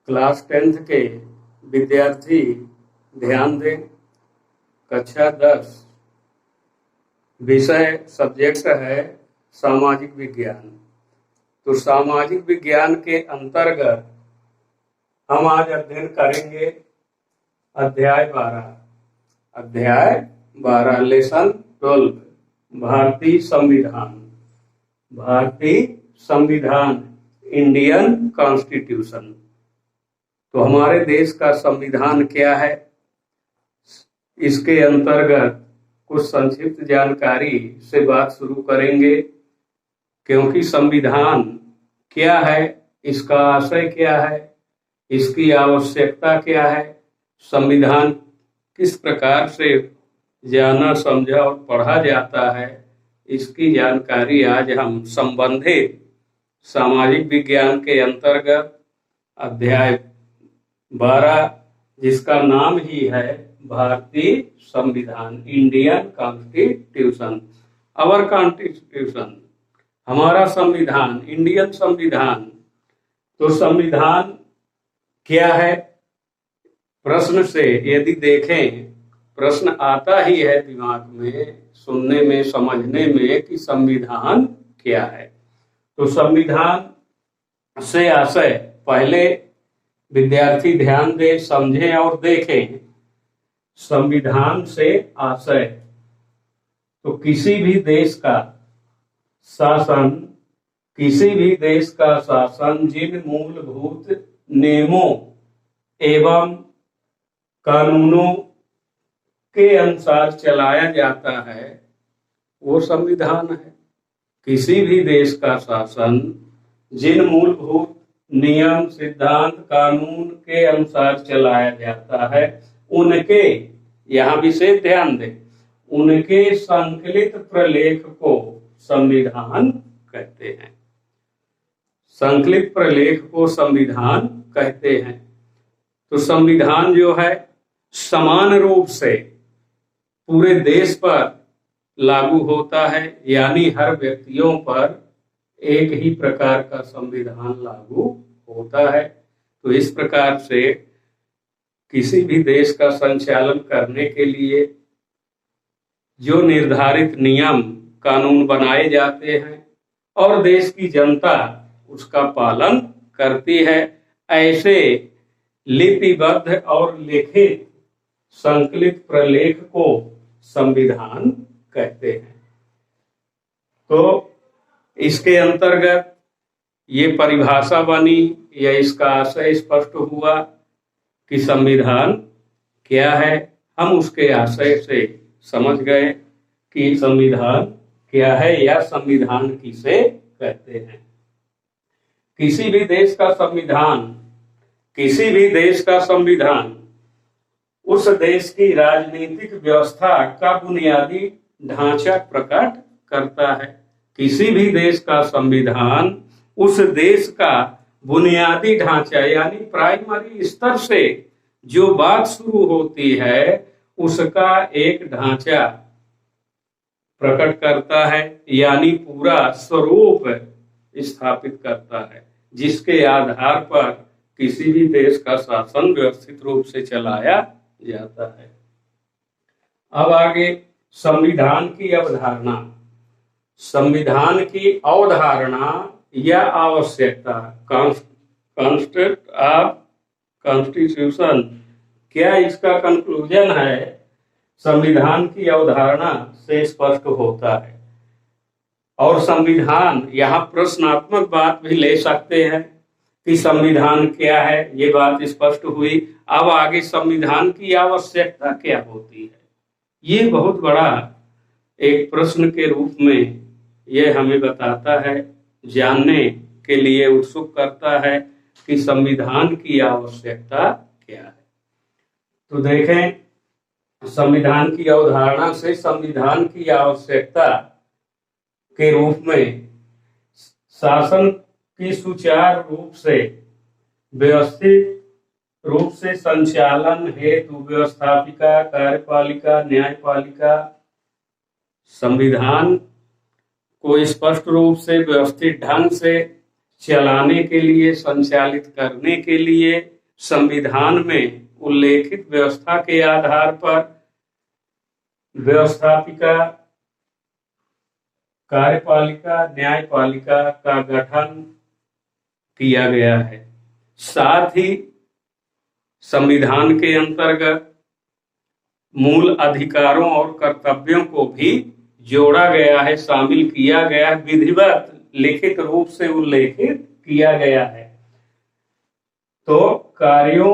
Class 10th के विद्यार्थी ध्यान दें। कक्षा 10 विषय सब्जेक्ट है सामाजिक विज्ञान। तो सामाजिक विज्ञान के अंतर्गत हम आज अध्ययन करेंगे अध्याय 12 लेसन 12 भारतीय संविधान इंडियन कॉन्स्टिट्यूशन। तो हमारे देश का संविधान क्या है, इसके अंतर्गत कुछ संक्षिप्त जानकारी से बात शुरू करेंगे। क्योंकि संविधान क्या है, इसका आशय क्या है, इसकी आवश्यकता क्या है, संविधान किस प्रकार से जाना समझा और पढ़ा जाता है, इसकी जानकारी आज हम संबंधित सामाजिक विज्ञान के अंतर्गत अध्याय 12 जिसका नाम ही है भारतीय संविधान इंडियन कॉन्स्टिट्यूशन, आवर कॉन्स्टिट्यूशन, हमारा संविधान, इंडियन संविधान। तो संविधान क्या है, प्रश्न से यदि देखें, प्रश्न आता ही है दिमाग में, सुनने में, समझने में कि संविधान क्या है। तो संविधान से आशय पहले विद्यार्थी ध्यान दें, समझें और देखें। संविधान से आशय तो किसी भी देश का शासन जिन मूलभूत नियमों एवं कानूनों के अनुसार चलाया जाता है वो संविधान है। किसी भी देश का शासन जिन मूलभूत नियम, सिद्धांत, कानून के अनुसार चलाया जाता है उनके, यहाँ विशेष ध्यान दें, उनके संकलित प्रलेख को संविधान कहते हैं। संकलित प्रलेख को संविधान कहते हैं। तो संविधान जो है समान रूप से पूरे देश पर लागू होता है, यानी हर व्यक्तियों पर एक ही प्रकार का संविधान लागू होता है। तो इस प्रकार से किसी भी देश का संचालन करने के लिए जो निर्धारित नियम कानून बनाए जाते हैं और देश की जनता उसका पालन करती है, ऐसे लिपिबद्ध और लिखित संकलित प्रलेख को संविधान कहते हैं। तो इसके अंतर्गत ये परिभाषा बनी या इसका आशय स्पष्ट हुआ कि संविधान क्या है। हम उसके आशय से समझ गए कि संविधान क्या है या संविधान किसे कहते हैं। किसी भी देश का संविधान उस देश की राजनीतिक व्यवस्था का बुनियादी ढांचा प्रकट करता है। किसी भी देश का संविधान उस देश का बुनियादी ढांचा यानी प्राइमरी स्तर से जो बात शुरू होती है उसका एक ढांचा प्रकट करता है, यानी पूरा स्वरूप स्थापित करता है, जिसके आधार पर किसी भी देश का शासन व्यवस्थित रूप से चलाया जाता है। अब आगे संविधान की अवधारणा। संविधान की अवधारणा या आवश्यकता, कॉन्सेप्ट ऑफ कॉन्स्टिट्यूशन, क्या इसका कंक्लूजन है, संविधान की अवधारणा से स्पष्ट होता है। और संविधान, यहाँ प्रश्नात्मक बात भी ले सकते हैं कि संविधान क्या है, ये बात स्पष्ट हुई। अब आगे संविधान की आवश्यकता क्या होती है, ये बहुत बड़ा एक प्रश्न के रूप में ये हमें बताता है, जानने के लिए उत्सुक करता है कि संविधान की आवश्यकता क्या है। तो देखें, संविधान की अवधारणा से संविधान की आवश्यकता के रूप में शासन की सुचारू रूप से व्यवस्थित रूप से संचालन हेतु व्यवस्थापिका, कार्यपालिका, न्यायपालिका, संविधान को स्पष्ट रूप से व्यवस्थित ढंग से चलाने के लिए, संचालित करने के लिए संविधान में उल्लेखित व्यवस्था के आधार पर व्यवस्थापिका, कार्यपालिका, न्यायपालिका का गठन किया गया है। साथ ही संविधान के अंतर्गत मूल अधिकारों और कर्तव्यों को भी जोड़ा गया है, शामिल किया गया है, विधिवत लिखित रूप से उल्लेखित किया गया है। तो कार्यों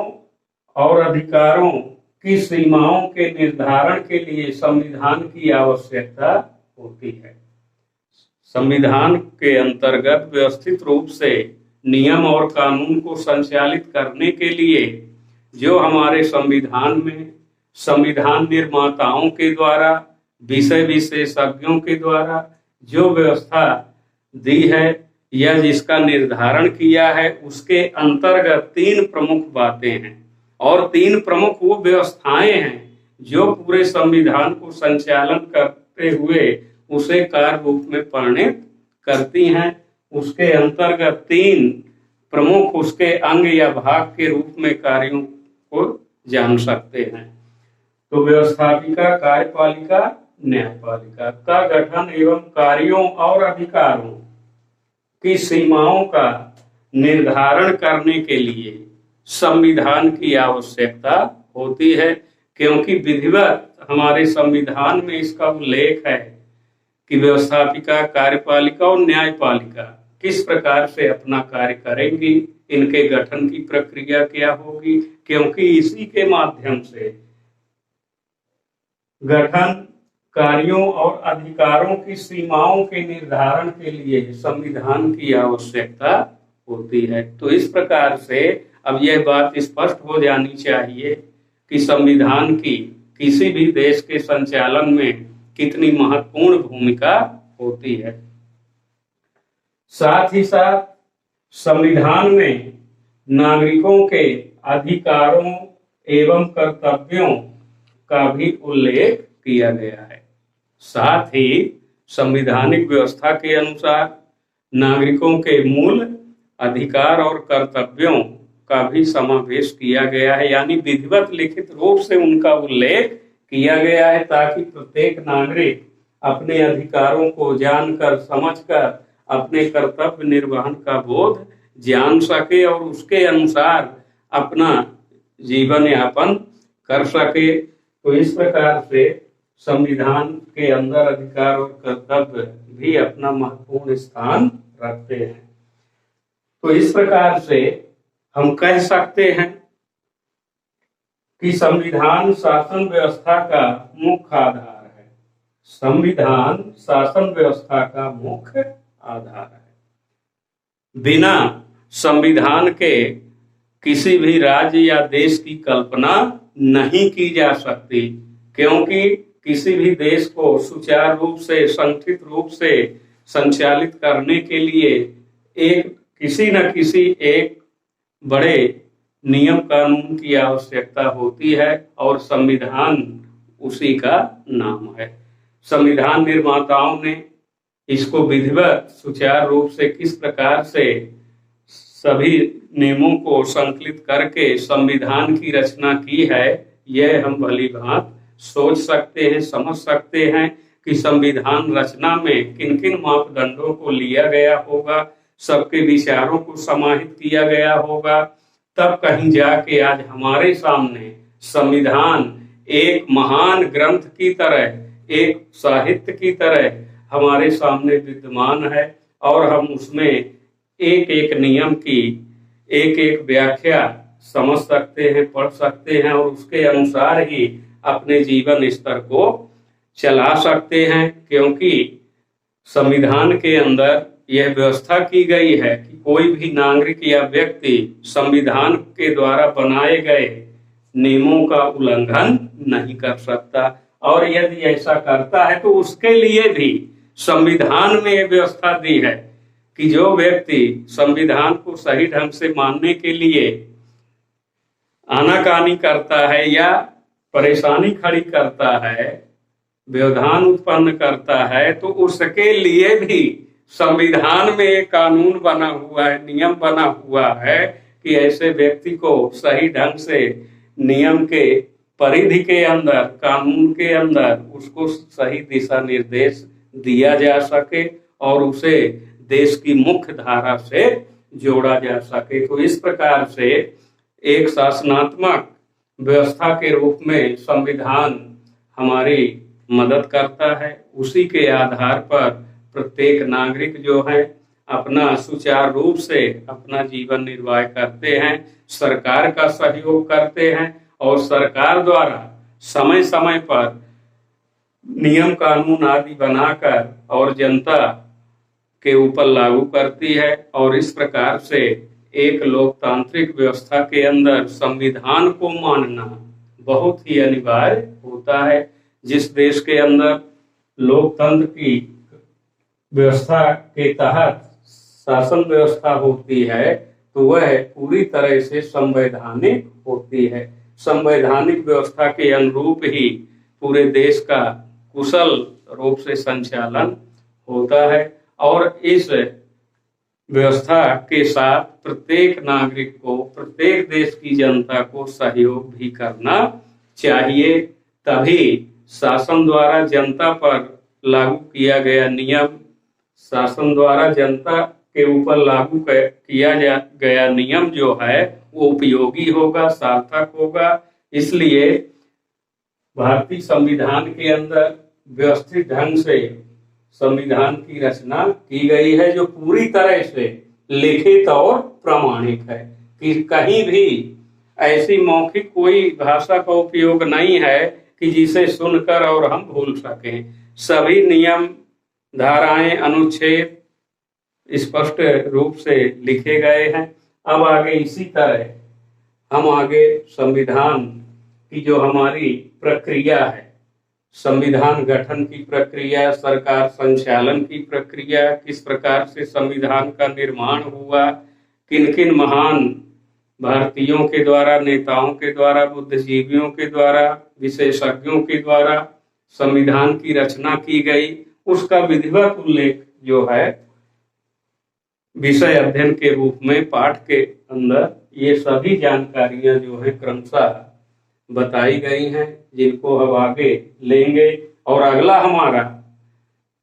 और अधिकारों की सीमाओं के निर्धारण के लिए संविधान की आवश्यकता होती है। संविधान के अंतर्गत व्यवस्थित रूप से नियम और कानून को संचालित करने के लिए जो हमारे संविधान में संविधान निर्माताओं के द्वारा, विषय विशेषज्ञों के द्वारा जो व्यवस्था दी है या जिसका निर्धारण किया है, उसके अंतर्गत 3 प्रमुख बातें हैं और 3 प्रमुख वो व्यवस्थाएं हैं जो पूरे संविधान को संचालन करते हुए उसे कार्य रूप में परिणत करती हैं। उसके अंतर्गत 3 प्रमुख उसके अंग या भाग के रूप में कार्यों को जान सकते हैं। तो व्यवस्थापिका, कार्यपालिका, न्यायपालिका का गठन एवं कार्यों और अधिकारों की सीमाओं का निर्धारण करने के लिए संविधान की आवश्यकता होती है, क्योंकि विधिवत हमारे संविधान में इसका उल्लेख है कि व्यवस्थापिका, कार्यपालिका और न्यायपालिका किस प्रकार से अपना कार्य करेंगी, इनके गठन की प्रक्रिया क्या होगी, क्योंकि इसी के माध्यम से गठन, कार्यों और अधिकारों की सीमाओं के निर्धारण के लिए संविधान की आवश्यकता होती है। तो इस प्रकार से अब यह बात स्पष्ट हो जानी चाहिए कि संविधान की किसी भी देश के संचालन में कितनी महत्वपूर्ण भूमिका होती है। साथ ही साथ संविधान में नागरिकों के अधिकारों एवं कर्तव्यों का भी उल्लेख किया गया है। साथ ही संवैधानिक व्यवस्था के अनुसार नागरिकों के मूल अधिकार और कर्तव्यों का भी समावेश किया गया है, यानी विधिवत लिखित रूप से उनका उल्लेख किया गया है, ताकि प्रत्येक नागरिक अपने अधिकारों को जानकर, समझकर अपने कर्तव्य निर्वहन का बोध जान सके और उसके अनुसार अपना जीवन यापन कर सके। तो इस प्रकार से संविधान के अंदर अधिकार और कर्तव्य भी अपना महत्वपूर्ण स्थान रखते हैं। तो इस प्रकार से हम कह सकते हैं कि संविधान शासन व्यवस्था का मुख्य आधार है। संविधान शासन व्यवस्था का मुख्य आधार है। बिना संविधान के किसी भी राज्य या देश की कल्पना नहीं की जा सकती, क्योंकि किसी भी देश को सुचारू रूप से, संगठित रूप से संचालित करने के लिए किसी न किसी एक बड़े नियम कानून की आवश्यकता होती है और संविधान उसी का नाम है। संविधान निर्माताओं ने इसको विधिवत सुचारू रूप से किस प्रकार से सभी नियमों को संकलित करके संविधान की रचना की है, यह हम भली भांति सोच सकते हैं, समझ सकते हैं कि संविधान रचना में किन किन मापदंडों को लिया गया होगा, सबके विचारों को समाहित किया गया होगा, तब कहीं जाके आज हमारे सामने संविधान एक महान ग्रंथ की तरह, एक साहित्य की तरह हमारे सामने विद्यमान है और हम उसमें एक एक नियम की एक एक व्याख्या समझ सकते हैं, पढ़ सकते हैं और उसके अनुसार ही अपने जीवन स्तर को चला सकते हैं, क्योंकि संविधान के अंदर यह व्यवस्था की गई है कि कोई भी नागरिक या व्यक्ति संविधान के द्वारा बनाए गए नियमों का उल्लंघन नहीं कर सकता, और यदि ऐसा करता है तो उसके लिए भी संविधान में यह व्यवस्था दी है कि जो व्यक्ति संविधान को सही ढंग से मानने के लिए आनाकानी करता है या परेशानी खड़ी करता है, व्यवधान उत्पन्न करता है, तो उसके लिए भी संविधान में एक कानून बना हुआ है, नियम बना हुआ है कि ऐसे व्यक्ति को सही ढंग से नियम के परिधि के अंदर, कानून के अंदर उसको सही दिशा निर्देश दिया जा सके और उसे देश की मुख्य धारा से जोड़ा जा सके। तो इस प्रकार से एक शासनात्मक व्यवस्था के रूप में संविधान हमारी मदद करता है। उसी के आधार पर प्रत्येक नागरिक जो है अपना सुचारू रूप से अपना जीवन निर्वाह करते हैं, सरकार का सहयोग करते हैं और सरकार द्वारा समय समय पर नियम कानून आदि बनाकर और जनता के ऊपर लागू करती है। और इस प्रकार से एक लोकतांत्रिक व्यवस्था के अंदर संविधान को मानना बहुत ही अनिवार्य होता है। जिस देश के अंदर लोकतंत्र की व्यवस्था के तहत शासन व्यवस्था होती है तो वह पूरी तरह से संवैधानिक होती है। संवैधानिक व्यवस्था के अनुरूप ही पूरे देश का कुशल रूप से संचालन होता है और इस व्यवस्था के साथ प्रत्येक नागरिक को, प्रत्येक देश की जनता को सहयोग भी करना चाहिए। तभी शासन द्वारा जनता पर लागू किया गया नियम, शासन द्वारा जनता के ऊपर लागू किया गया नियम जो है वो उपयोगी होगा, सार्थक होगा। इसलिए भारतीय संविधान के अंदर व्यवस्थित ढंग से संविधान की रचना की गई है जो पूरी तरह से लिखित और प्रामाणिक है कि कहीं भी ऐसी मौखिक कोई भाषा का उपयोग नहीं है कि जिसे सुनकर और हम भूल सकें। सभी नियम, धाराएं, अनुच्छेद स्पष्ट रूप से लिखे गए हैं। अब आगे इसी तरह हम आगे संविधान की जो हमारी प्रक्रिया है, संविधान गठन की प्रक्रिया, सरकार संचालन की प्रक्रिया, किस प्रकार से संविधान का निर्माण हुआ, किन किन महान भारतीयों के द्वारा, नेताओं के द्वारा, बुद्धिजीवियों के द्वारा, विशेषज्ञों के द्वारा संविधान की रचना की गई, उसका विधिवत उल्लेख जो है विषय अध्ययन के रूप में पाठ के अंदर ये सभी जानकारियां जो है क्रमशः बताई गई हैं, जिनको हम आगे लेंगे। और अगला हमारा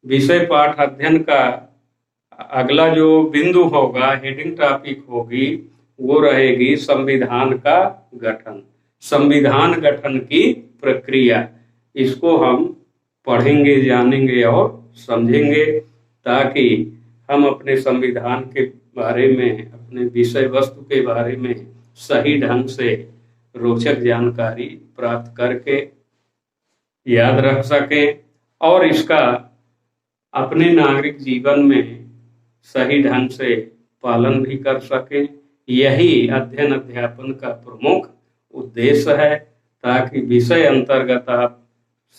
विषय पाठ अध्ययन का अगला जो बिंदु होगा, हेडिंग टॉपिक होगी, वो रहेगी संविधान का गठन, संविधान गठन की प्रक्रिया। इसको हम पढ़ेंगे, जानेंगे और समझेंगे ताकि हम अपने संविधान के बारे में, अपने विषय वस्तु के बारे में सही ढंग से रोचक जानकारी प्राप्त करके याद रख सकें और इसका अपने नागरिक जीवन में सही ढंग से पालन भी कर सकें। यही अध्ययन अध्यापन का प्रमुख उद्देश्य है ताकि विषय अंतर्गत आप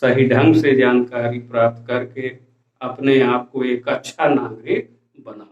सही ढंग से जानकारी प्राप्त करके अपने आप को एक अच्छा नागरिक बना